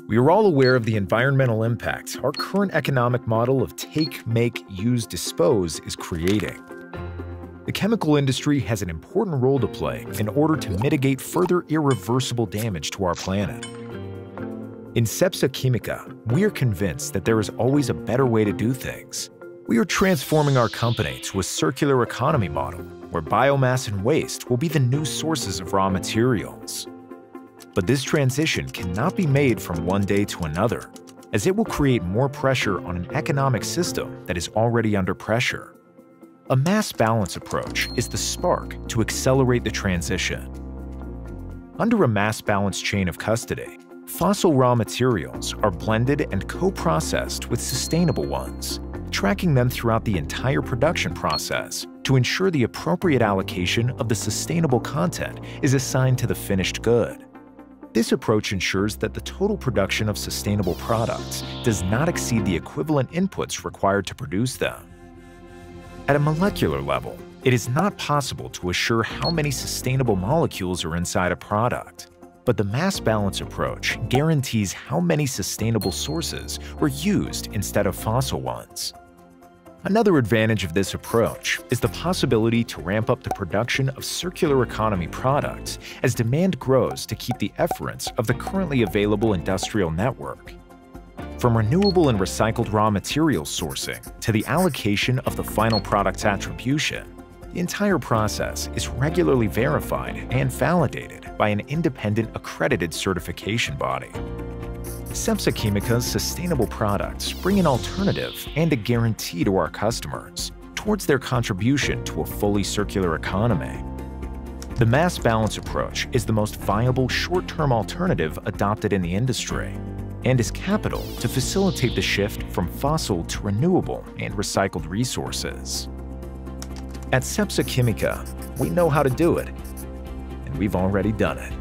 We are all aware of the environmental impact our current economic model of take, make, use, dispose is creating. The chemical industry has an important role to play in order to mitigate further irreversible damage to our planet. In Cepsa Quimica, we are convinced that there is always a better way to do things. We are transforming our company to a circular economy model where biomass and waste will be the new sources of raw materials. But this transition cannot be made from one day to another, as it will create more pressure on an economic system that is already under pressure. A mass balance approach is the spark to accelerate the transition. Under a mass balance chain of custody, fossil raw materials are blended and co-processed with sustainable ones, tracking them throughout the entire production process to ensure the appropriate allocation of the sustainable content is assigned to the finished good. This approach ensures that the total production of sustainable products does not exceed the equivalent inputs required to produce them. At a molecular level, it is not possible to assure how many sustainable molecules are inside a product, but the mass balance approach guarantees how many sustainable sources were used instead of fossil ones. Another advantage of this approach is the possibility to ramp up the production of circular economy products as demand grows to keep the efferents of the currently available industrial network. From renewable and recycled raw materials sourcing to the allocation of the final product's attribution, the entire process is regularly verified and validated by an independent accredited certification body. Cepsa Quimica's sustainable products bring an alternative and a guarantee to our customers towards their contribution to a fully circular economy. The mass balance approach is the most viable short-term alternative adopted in the industry and is capital to facilitate the shift from fossil to renewable and recycled resources. At Cepsa Quimica, we know how to do it, and we've already done it.